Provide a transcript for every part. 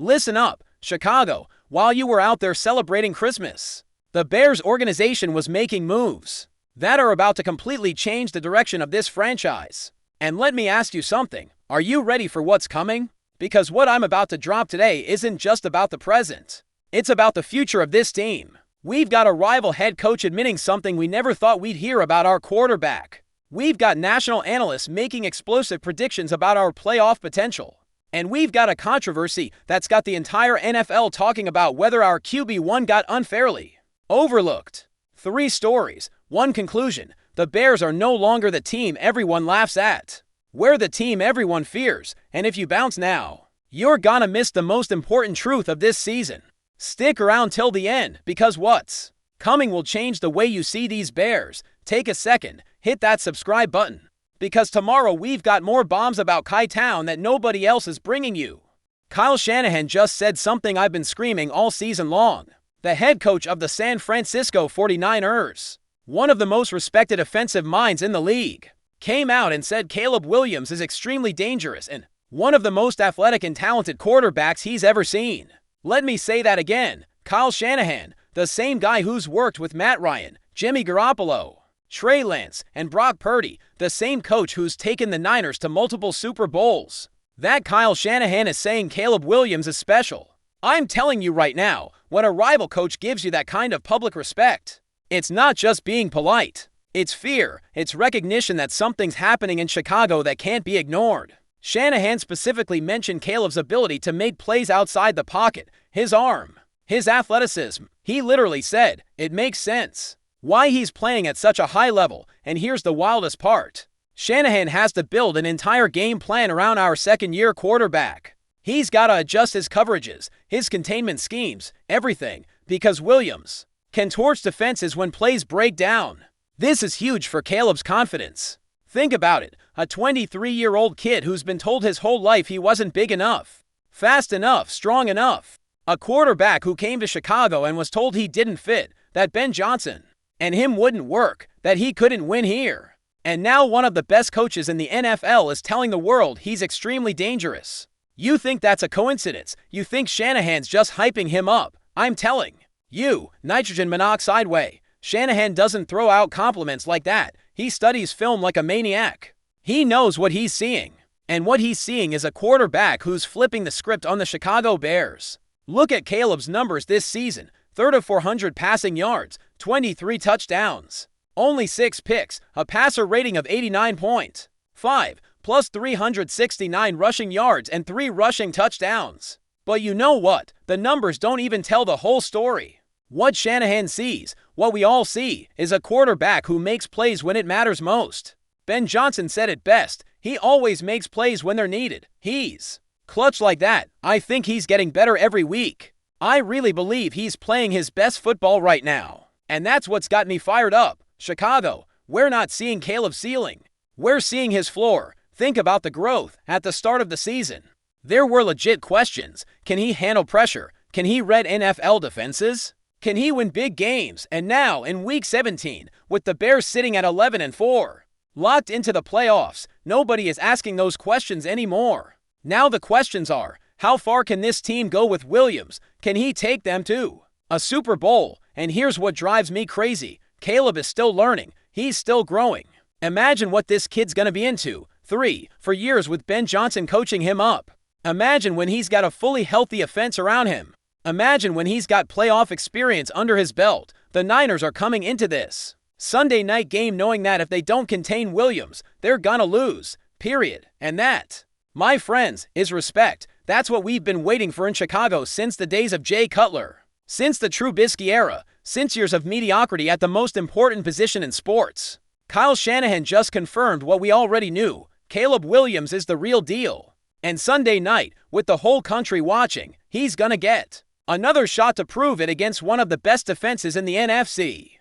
Listen up, Chicago, while you were out there celebrating Christmas. The Bears organization was making moves that are about to completely change the direction of this franchise. And let me ask you something, are you ready for what's coming? Because what I'm about to drop today isn't just about the present. It's about the future of this team. We've got a rival head coach admitting something we never thought we'd hear about our quarterback. We've got national analysts making explosive predictions about our playoff potential. And we've got a controversy that's got the entire NFL talking about whether our QB1 got unfairly overlooked. 3 stories, 1 conclusion. The Bears are no longer the team everyone laughs at. We're the team everyone fears, and if you bounce now, you're gonna miss the most important truth of this season. Stick around till the end, because what's coming will change the way you see these Bears. Take a second, hit that subscribe button, because tomorrow we've got more bombs about Chi-Town that nobody else is bringing you. Kyle Shanahan just said something I've been screaming all season long. The head coach of the San Francisco 49ers, one of the most respected offensive minds in the league, came out and said Caleb Williams is extremely dangerous and one of the most athletic and talented quarterbacks he's ever seen. Let me say that again. Kyle Shanahan, the same guy who's worked with Matt Ryan, Jimmy Garoppolo, Trey Lance, and Brock Purdy, the same coach who's taken the Niners to multiple Super Bowls. That Kyle Shanahan is saying Caleb Williams is special. I'm telling you right now, when a rival coach gives you that kind of public respect, it's not just being polite. It's fear. It's recognition that something's happening in Chicago that can't be ignored. Shanahan specifically mentioned Caleb's ability to make plays outside the pocket, his arm, his athleticism. He literally said, it makes sense why he's playing at such a high level, and here's the wildest part. Shanahan has to build an entire game plan around our second-year quarterback. He's got to adjust his coverages, his containment schemes, everything, because Williams can torch defenses when plays break down. This is huge for Caleb's confidence. Think about it, a 23-year-old kid who's been told his whole life he wasn't big enough, fast enough, strong enough. A quarterback who came to Chicago and was told he didn't fit, that Ben Johnson and him wouldn't work, that he couldn't win here. And now one of the best coaches in the NFL is telling the world he's extremely dangerous. You think that's a coincidence? You think Shanahan's just hyping him up? I'm telling you, nitrogen monoxide way. Shanahan doesn't throw out compliments like that. He studies film like a maniac. He knows what he's seeing. And what he's seeing is a quarterback who's flipping the script on the Chicago Bears. Look at Caleb's numbers this season. 3rd of 400 passing yards, 23 touchdowns, only 6 picks, a passer rating of 89.5, plus 369 rushing yards and 3 rushing touchdowns. But you know what? The numbers don't even tell the whole story. What Shanahan sees, what we all see, is a quarterback who makes plays when it matters most. Ben Johnson said it best. He always makes plays when they're needed. He's clutch like that. I think he's getting better every week. I really believe he's playing his best football right now. And that's what's got me fired up. Chicago, we're not seeing Caleb's ceiling. We're seeing his floor. Think about the growth at the start of the season. There were legit questions. Can he handle pressure? Can he read NFL defenses? Can he win big games? And now, in Week 17, with the Bears sitting at 11-4, locked into the playoffs, nobody is asking those questions anymore. Now the questions are, how far can this team go with Williams? Can he take them to a Super Bowl? And here's what drives me crazy. Caleb is still learning. He's still growing. Imagine what this kid's gonna be into. 4 years with Ben Johnson coaching him up. Imagine when he's got a fully healthy offense around him. Imagine when he's got playoff experience under his belt. The Niners are coming into this Sunday night game knowing that if they don't contain Williams, they're gonna lose. Period. And that, my friends, is respect. That's what we've been waiting for in Chicago since the days of Jay Cutler. Since the Trubisky era. Since years of mediocrity at the most important position in sports. Kyle Shanahan just confirmed what we already knew. Caleb Williams is the real deal. And Sunday night, with the whole country watching, he's gonna get another shot to prove it against one of the best defenses in the NFC.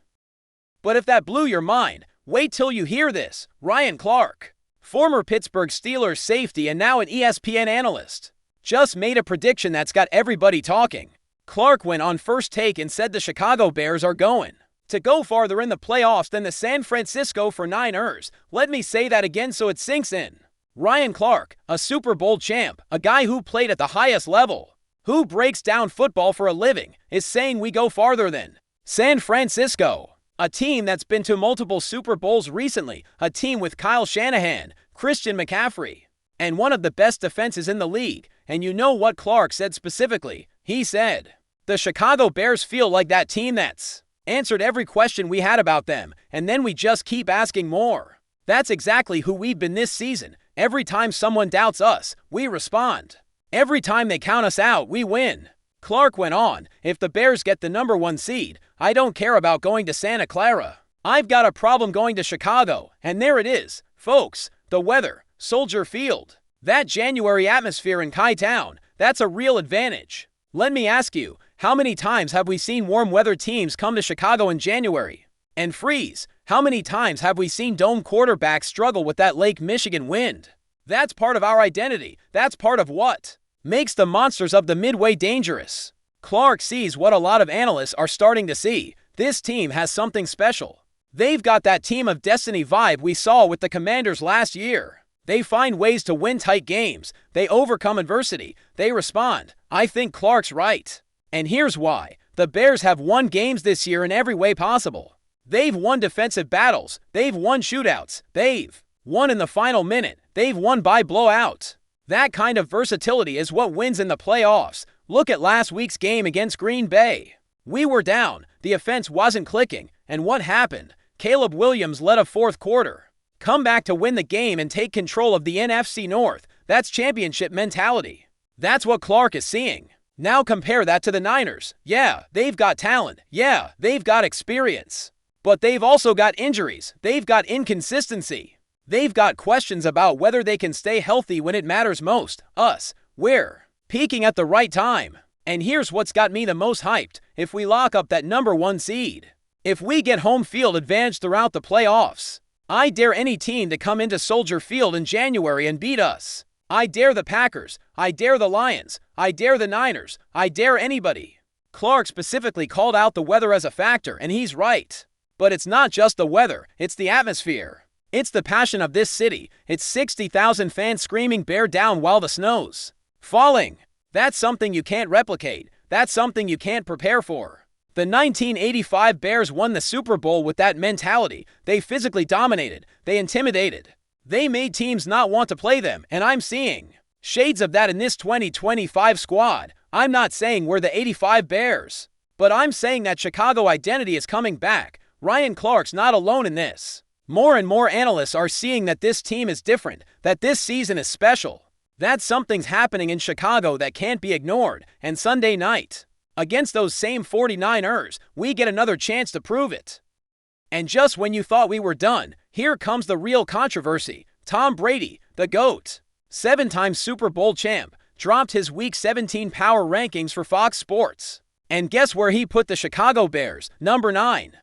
But if that blew your mind, wait till you hear this. Ryan Clark, former Pittsburgh Steelers safety and now an ESPN analyst, just made a prediction that's got everybody talking. Clark went on First Take and said the Chicago Bears are going to go farther in the playoffs than the San Francisco 49ers. Let me say that again so it sinks in. Ryan Clark, a Super Bowl champ, a guy who played at the highest level, who breaks down football for a living, is saying we go farther than San Francisco, a team that's been to multiple Super Bowls recently, a team with Kyle Shanahan, Christian McCaffrey, and one of the best defenses in the league. And you know what Clark said specifically? He said, "The Chicago Bears feel like that team that's answered every question we had about them, and then we just keep asking more. That's exactly who we've been this season. Every time someone doubts us, we respond. Every time they count us out, we win." Clark went on, "If the Bears get the #1 seed, I don't care about going to Santa Clara. I've got a problem going to Chicago, and there it is, folks, the weather, Soldier Field. That January atmosphere in Chi-Town, that's a real advantage. Let me ask you, how many times have we seen warm weather teams come to Chicago in January and freeze? How many times have we seen dome quarterbacks struggle with that Lake Michigan wind? That's part of our identity. That's part of what makes the monsters of the Midway dangerous." Clark sees what a lot of analysts are starting to see. This team has something special. They've got that team of destiny vibe we saw with the Commanders last year. They find ways to win tight games. They overcome adversity. They respond. I think Clark's right. And here's why. The Bears have won games this year in every way possible. They've won defensive battles. They've won shootouts. They've won in the final minute. They've won by blowout. That kind of versatility is what wins in the playoffs. Look at last week's game against Green Bay. We were down. The offense wasn't clicking. And what happened? Caleb Williams led a fourth quarter. Come back to win the game and take control of the NFC North. That's championship mentality. That's what Clark is seeing. Now compare that to the Niners. Yeah, they've got talent. Yeah, they've got experience. But they've also got injuries. They've got inconsistency. They've got questions about whether they can stay healthy when it matters most. We're peaking at the right time. And here's what's got me the most hyped. If we lock up that #1 seed, if we get home field advantage throughout the playoffs, I dare any team to come into Soldier Field in January and beat us. I dare the Packers. I dare the Lions. I dare the Niners. I dare anybody. Clark specifically called out the weather as a factor, and he's right. But it's not just the weather, it's the atmosphere. It's the passion of this city. It's 60,000 fans screaming "Bear down" while the snow's falling. That's something you can't replicate. That's something you can't prepare for. The 1985 Bears won the Super Bowl with that mentality. They physically dominated. They intimidated. They made teams not want to play them, and I'm seeing shades of that in this 2025 squad. I'm not saying we're the '85 Bears, but I'm saying that Chicago identity is coming back. Ryan Clark's not alone in this. More and more analysts are seeing that this team is different, that this season is special, that something's happening in Chicago that can't be ignored. And Sunday night, against those same 49ers, we get another chance to prove it. And just when you thought we were done, here comes the real controversy. Tom Brady, the GOAT, 7-time Super Bowl champ, dropped his Week 17 power rankings for Fox Sports. And guess where he put the Chicago Bears? Number 9,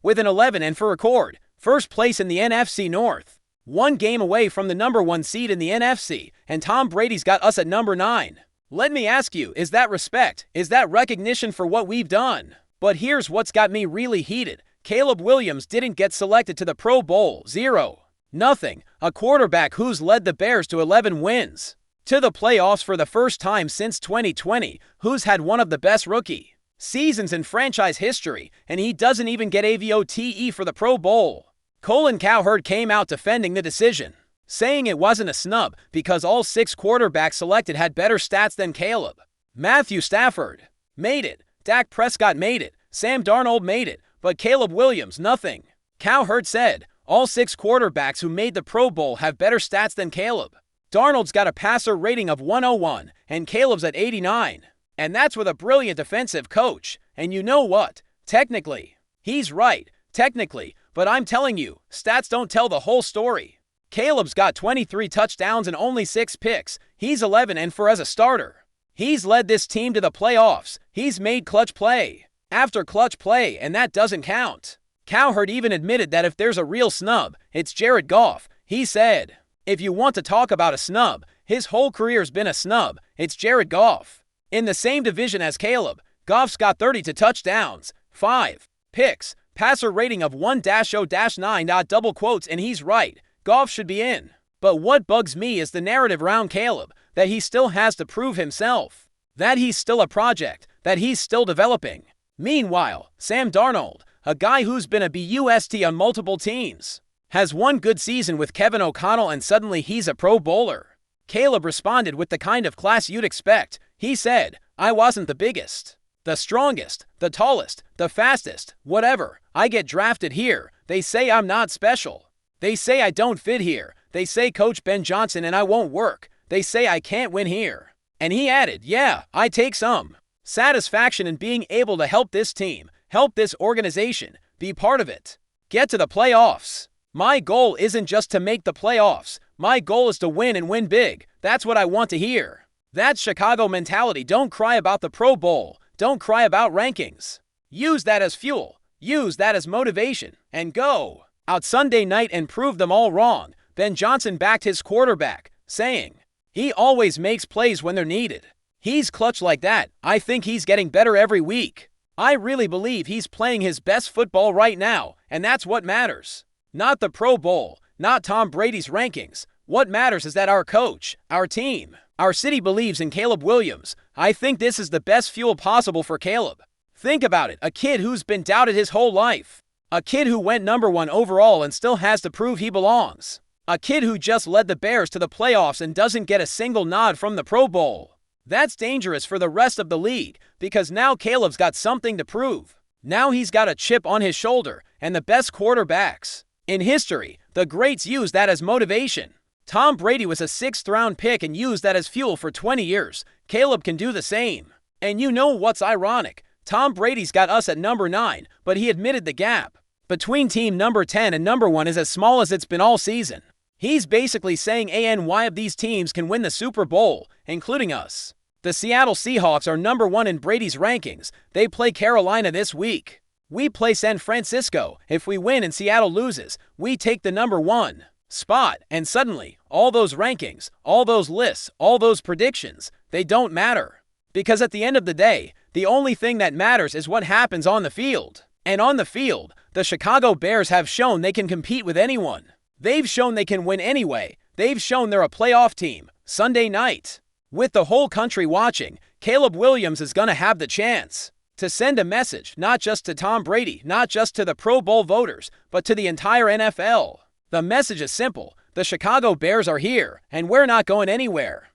with an 11 and for record, first place in the NFC North. One game away from the #1 seed in the NFC, and Tom Brady's got us at number 9. Let me ask you, is that respect? Is that recognition for what we've done? But here's what's got me really heated. Caleb Williams didn't get selected to the Pro Bowl. 0-0. A quarterback who's led the Bears to 11 wins, to the playoffs for the first time since 2020, who's had one of the best rookie seasons in franchise history, and he doesn't even get a vote for the Pro Bowl. Colin Cowherd came out defending the decision, saying it wasn't a snub because all 6 quarterbacks selected had better stats than Caleb. Matthew Stafford made it. Dak Prescott made it. Sam Darnold made it. But Caleb Williams, nothing. Cowherd said, all 6 quarterbacks who made the Pro Bowl have better stats than Caleb. Darnold's got a passer rating of 101, and Caleb's at 89. And that's with a brilliant defensive coach. And you know what? Technically, he's right. Technically. But I'm telling you, stats don't tell the whole story. Caleb's got 23 touchdowns and only 6 picks. He's 11 and 4 as a starter. He's led this team to the playoffs. He's made clutch play after clutch play, and that doesn't count. Cowherd even admitted that if there's a real snub, it's Jared Goff. He said, if you want to talk about a snub, his whole career's been a snub. It's Jared Goff. In the same division as Caleb, Goff's got 32 touchdowns, 5 picks, passer rating of 1-0-9. Double quotes, and he's right. Goff should be in. But what bugs me is the narrative around Caleb, that he still has to prove himself. that he's still a project, that he's still developing. Meanwhile, Sam Darnold, a guy who's been a BUST on multiple teams, has one good season with Kevin O'Connell and suddenly he's a Pro Bowler. Caleb responded with the kind of class you'd expect. He said, "I wasn't the biggest, the strongest, the tallest, the fastest, whatever. I get drafted here. They say I'm not special. They say I don't fit here. They say Coach Ben Johnson and I won't work. They say I can't win here." And he added, "Yeah, I take some satisfaction in being able to help this team, help this organization, be part of it, get to the playoffs. My goal isn't just to make the playoffs. My goal is to win and win big. That's what I want to hear." That's Chicago mentality. Don't cry about the Pro Bowl. Don't cry about rankings. Use that as fuel. Use that as motivation. And go out Sunday night and prove them all wrong. Ben Johnson backed his quarterback, saying, "He always makes plays when they're needed. He's clutch like that. I think he's getting better every week. I really believe he's playing his best football right now, and that's what matters. Not the Pro Bowl, not Tom Brady's rankings. What matters is that our coach, our team, our city believes in Caleb Williams. I think this is the best fuel possible for Caleb." Think about it, a kid who's been doubted his whole life. A kid who went #1 overall and still has to prove he belongs. A kid who just led the Bears to the playoffs and doesn't get a single nod from the Pro Bowl. That's dangerous for the rest of the league, because now Caleb's got something to prove. Now he's got a chip on his shoulder, and the best quarterbacks in history, the greats, use that as motivation. Tom Brady was a 6th-round pick and used that as fuel for 20 years. Caleb can do the same. And you know what's ironic? Tom Brady's got us at #9, but he admitted the gap between team number 10 and #1 is as small as it's been all season. He's basically saying ANY of these teams can win the Super Bowl, including us. The Seattle Seahawks are #1 in Brady's rankings. They play Carolina this week. We play San Francisco. If we win and Seattle loses, we take the #1 spot. And suddenly, all those rankings, all those lists, all those predictions, they don't matter. Because at the end of the day, the only thing that matters is what happens on the field. And on the field, the Chicago Bears have shown they can compete with anyone. They've shown they can win anyway. They've shown they're a playoff team. Sunday night, with the whole country watching, Caleb Williams is going to have the chance to send a message, not just to Tom Brady, not just to the Pro Bowl voters, but to the entire NFL. The message is simple. The Chicago Bears are here, and we're not going anywhere.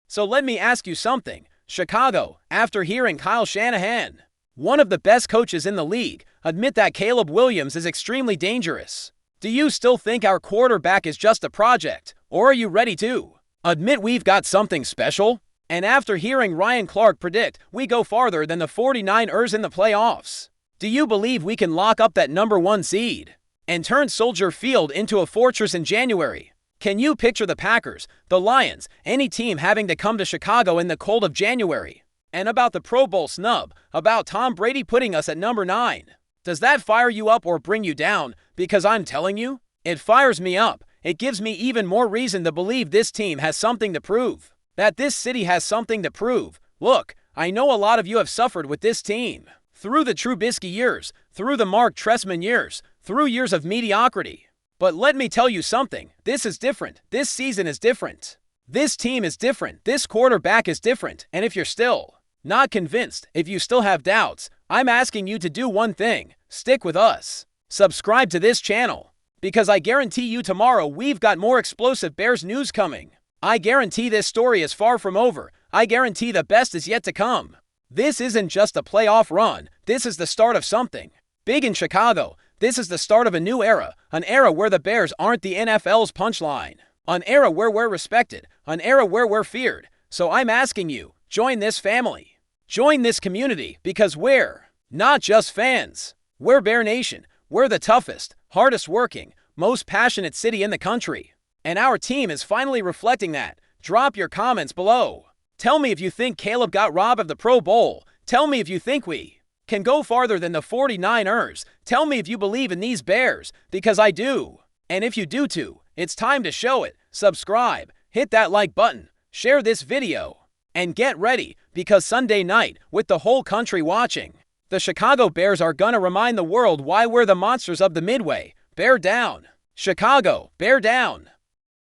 So let me ask you something. Chicago, after hearing Kyle Shanahan, one of the best coaches in the league, admit that Caleb Williams is extremely dangerous. Do you still think our quarterback is just a project, or are you ready to admit we've got something special? And after hearing Ryan Clark predict we go farther than the 49ers in the playoffs, do you believe we can lock up that #1 seed and turn Soldier Field into a fortress in January? Can you picture the Packers, the Lions, any team having to come to Chicago in the cold of January? And about the Pro Bowl snub, about Tom Brady putting us at #9. Does that fire you up or bring you down? Because I'm telling you, it fires me up. It gives me even more reason to believe this team has something to prove. That this city has something to prove. Look, I know a lot of you have suffered with this team. Through the Trubisky years, through the Mark Trestman years, through years of mediocrity. But let me tell you something. This is different. This season is different. This team is different. This quarterback is different. And if you're still not convinced, if you still have doubts, I'm asking you to do one thing. Stick with us. Subscribe to this channel. Because I guarantee you tomorrow we've got more explosive Bears news coming. I guarantee this story is far from over. I guarantee the best is yet to come. This isn't just a playoff run. This is the start of something big in Chicago. This is the start of a new era. An era where the Bears aren't the NFL's punchline. An era where we're respected. An era where we're feared. So I'm asking you, join this family. Join this community, because we're not just fans. We're Bear Nation. We're the toughest, hardest working, most passionate city in the country. And our team is finally reflecting that. Drop your comments below. Tell me if you think Caleb got robbed of the Pro Bowl. Tell me if you think we can go farther than the 49ers. Tell me if you believe in these Bears, because I do. And if you do too, it's time to show it. Subscribe, hit that like button, share this video, and get ready, because Sunday night, with the whole country watching, the Chicago Bears are gonna remind the world why we're the monsters of the Midway. Bear down. Chicago, bear down.